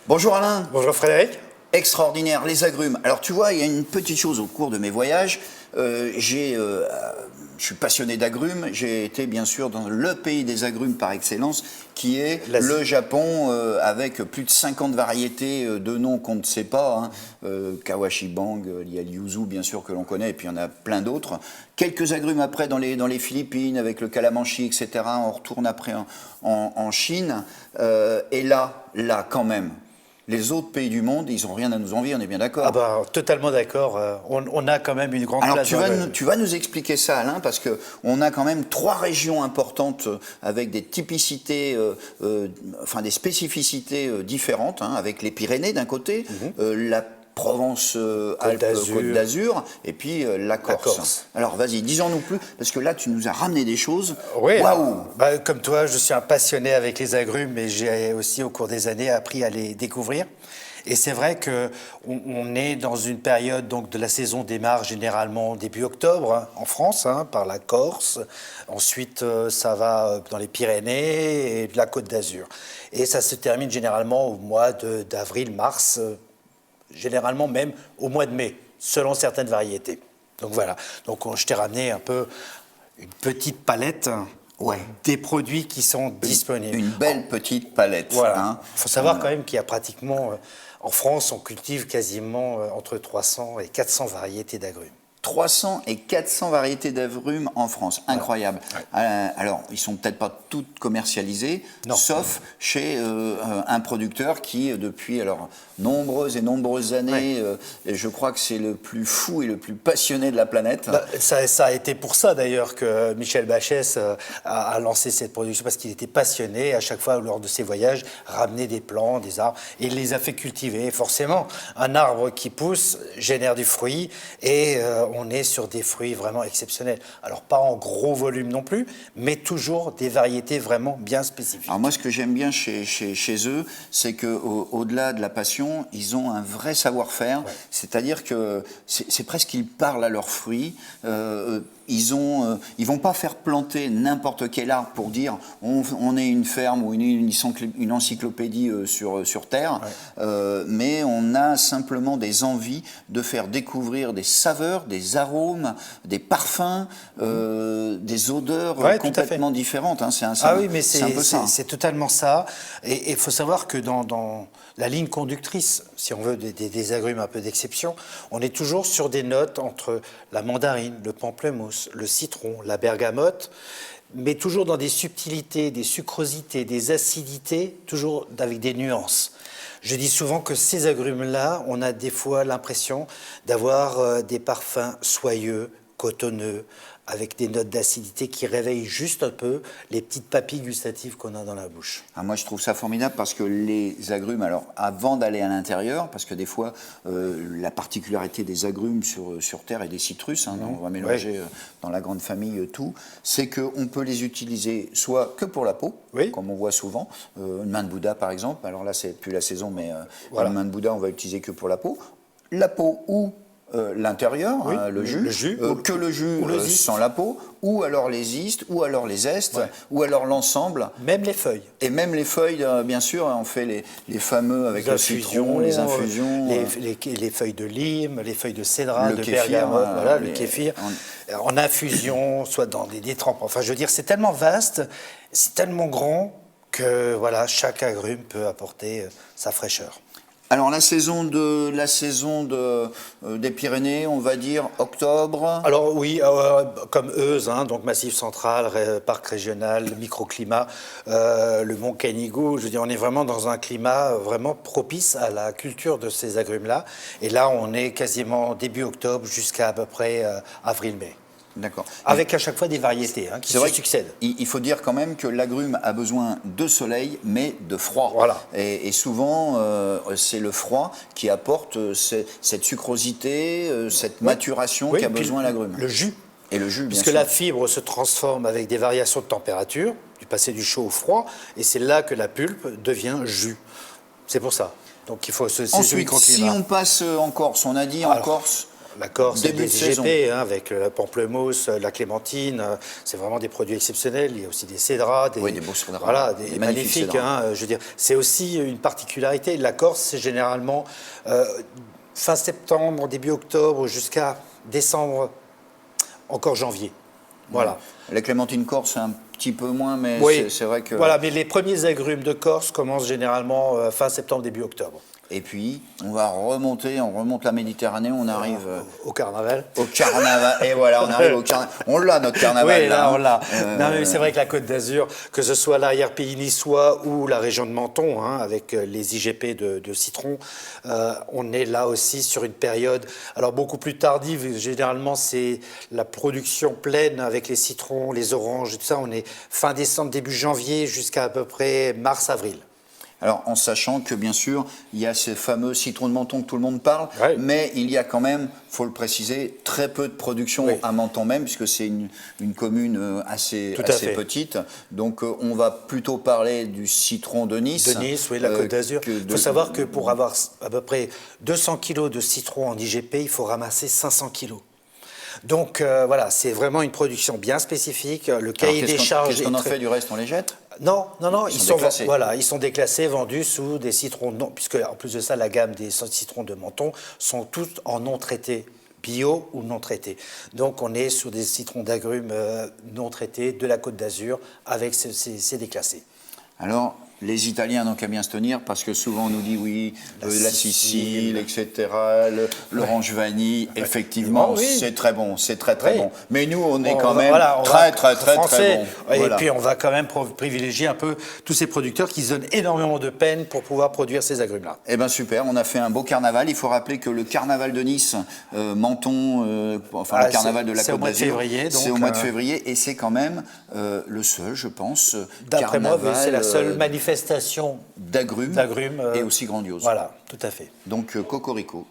Bonjour Alain. Bonjour Frédéric. Extraordinaire, les agrumes. Alors tu vois, il y a une petite chose au cours de mes voyages. Je suis passionné d'agrumes. J'ai été bien sûr dans le pays des agrumes par excellence, qui est le Japon, avec plus de 50 variétés de noms qu'on ne sait pas. Kawashibang, il y a le yuzu bien sûr que l'on connaît, et puis il y en a plein d'autres. Quelques agrumes après dans les Philippines, avec le calamanchi, etc. On retourne après en Chine. Et là quand même, les autres pays du monde, ils n'ont rien à nous envier, on est bien d'accord. Ah bah, totalement d'accord. On a quand même une grande place. Alors tu vas nous expliquer ça, Alain, parce qu'on a quand même 3 régions importantes avec des typicités, enfin des spécificités différentes, avec les Pyrénées d'un côté, la Provence, Côte d'Azur, et puis la Corse. Alors vas-y, disons-nous plus, parce que là tu nous as ramené des choses. Oui, waouh. Comme toi, je suis un passionné avec les agrumes, mais j'ai aussi au cours des années appris à les découvrir. Et c'est vrai qu'on est dans une période, donc de la saison démarre généralement début octobre en France, par la Corse. Ensuite, ça va dans les Pyrénées et de la Côte d'Azur. Et ça se termine généralement au mois d'avril, mars, généralement même au mois de mai, selon certaines variétés. Donc voilà, je t'ai ramené un peu une petite palette des produits qui sont disponibles. Une belle petite palette. Voilà. Il faut savoir quand même qu'il y a pratiquement, en France, on cultive quasiment entre 300 et 400 variétés d'agrumes. 300 et 400 variétés d'agrumes en France. Incroyable. Ouais. Alors, ils ne sont peut-être pas toutes commercialisées, sauf chez un producteur qui, depuis nombreuses et nombreuses années, je crois que c'est le plus fou et le plus passionné de la planète. Ça a été pour ça, d'ailleurs, que Michel Bachès a lancé cette production, parce qu'il était passionné, à chaque fois, lors de ses voyages, ramener des plants, des arbres, et il les a fait cultiver. Et forcément, un arbre qui pousse génère du fruit, et on est sur des fruits vraiment exceptionnels. Alors, pas en gros volume non plus, mais toujours des variétés vraiment bien spécifiques. Alors moi, ce que j'aime bien chez eux, c'est qu'au-delà de la passion, ils ont un vrai savoir-faire. Ouais. C'est-à-dire que c'est presque qu'ils parlent à leurs fruits. Ils vont pas faire planter n'importe quel arbre pour dire on est une ferme ou une encyclopédie sur Terre, mais on a simplement des envies de faire découvrir des saveurs, des arômes, des parfums, des odeurs complètement différentes. C'est un peu ça. C'est totalement ça. Et il faut savoir que dans la ligne conductrice, si on veut, des agrumes un peu d'exception, on est toujours sur des notes entre la mandarine, le pamplemousse, le citron, la bergamote, mais toujours dans des subtilités, des sucrosités, des acidités, toujours avec des nuances. Je dis souvent que ces agrumes-là, on a des fois l'impression d'avoir des parfums soyeux, cotonneux, avec des notes d'acidité qui réveillent juste un peu les petites papilles gustatives qu'on a dans la bouche. Moi, je trouve ça formidable parce que les agrumes, alors avant d'aller à l'intérieur, parce que des fois, la particularité des agrumes sur Terre et des citrus, on va mélanger dans la grande famille tout, c'est qu'on peut les utiliser soit que pour la peau, comme on voit souvent, une main de Bouddha par exemple, alors là, c'est plus la saison, mais une main de Bouddha, on va l'utiliser que pour la peau ou l'intérieur, le jus, que le jus sans la peau, ou alors les istes, ou alors les zestes, ou alors l'ensemble. Même les feuilles. Et même les feuilles, bien sûr, on fait les fameux avec le citron, les infusions. Les feuilles de lime, les feuilles de cédra, de bergamote, le kéfir. En infusion, soit dans des trempes. Enfin, je veux dire, c'est tellement vaste, c'est tellement grand que chaque agrume peut apporter sa fraîcheur. Alors la saison des Pyrénées, on va dire octobre. Alors oui, comme Euse, donc Massif central, parc régional, microclimat, le Mont Canigou. Je veux dire, on est vraiment dans un climat vraiment propice à la culture de ces agrumes-là. Et là, on est quasiment début octobre jusqu'à peu près avril-mai. D'accord. Avec à chaque fois des variétés qui se succèdent. Il faut dire quand même que l'agrume a besoin de soleil, mais de froid. Voilà. Et souvent, c'est le froid qui apporte cette sucrosité, cette maturation qu'a besoin l'agrume. Le jus. Et le jus, bien sûr. Puisque la fibre se transforme avec des variations de température, du passé du chaud au froid, et c'est là que la pulpe devient jus. C'est pour ça. Donc il faut Ensuite, si on passe en Corse, on a dit en Corse... La Corse, c'est début de des saison. IGP, hein, avec la pamplemousse, la clémentine. C'est vraiment des produits exceptionnels. Il y a aussi des cédras, Oui, des beaux cédras, voilà, des des magnifiques magnifiques. cédras. Hein, je veux dire, c'est aussi une particularité. La Corse, c'est généralement fin septembre, début octobre, jusqu'à décembre, encore janvier. Voilà. La clémentine corse, un petit peu moins, mais Oui, c'est vrai que... Voilà, mais les premiers agrumes de Corse commencent généralement fin septembre, début octobre. Et puis, on remonte la Méditerranée, on arrive Au carnaval. au carnaval. Et voilà, on arrive au carnaval. On l'a, notre carnaval. Oui, là, on l'a. hein. Non, mais c'est vrai que la Côte d'Azur, que ce soit l'arrière-pays niçois ou la région de Menton, hein, avec les IGP de citron, on est là aussi sur une période, alors beaucoup plus tardive. Généralement, c'est la production pleine avec les citrons, les oranges et tout ça. On est fin décembre, début janvier, jusqu'à à peu près mars-avril. Alors, en sachant que, bien sûr, il y a ces fameux citrons de Menton que tout le monde parle, Ouais. mais il y a quand même, faut le préciser, très peu de production Oui. à Menton même, puisque c'est une commune assez Tout à fait. petite. Donc, on va plutôt parler du citron de Nice. De Nice, oui, la Côte d'Azur. Il faut savoir que pour avoir à peu près 200 kilos de citron en IGP, il faut ramasser 500 kilos. Donc voilà, c'est vraiment une production bien spécifique. Le cahier des charges. Qu'est-ce qu'on est en très- fait du reste? On les jette? Non, Ils sont déclassés. voilà, ils sont déclassés, vendus sous des citrons non, puisque en plus de ça, la gamme des citrons de Menton sont tous en non traités, bio ou non traités. Donc on est sur des citrons d'agrumes non traités de la Côte d'Azur avec ces déclassés. Alors, les Italiens n'ont qu'à bien se tenir parce que souvent on nous dit oui, la Sicile, etc., l'orange vanille, effectivement, Oui. c'est très bon, c'est très Oui. bon. Mais nous, on est On quand va- même voilà, on très, va très, très, français. très bon. Et Voilà. puis on va quand même privilégier un peu tous ces producteurs qui se donnent énormément de peine pour pouvoir produire ces agrumes-là. Eh bien super, on a fait un beau carnaval. Il faut rappeler que le carnaval de Nice, Menton, enfin le carnaval de la c'est au Côte mois de d'Azur, février, c'est donc, au mois de février et c'est quand même le seul, je pense, D'après moi, carnaval c'est la seule manifestation d'agrumes d'agrumes. et aussi grandiose. Voilà, tout à fait. Donc Cocorico.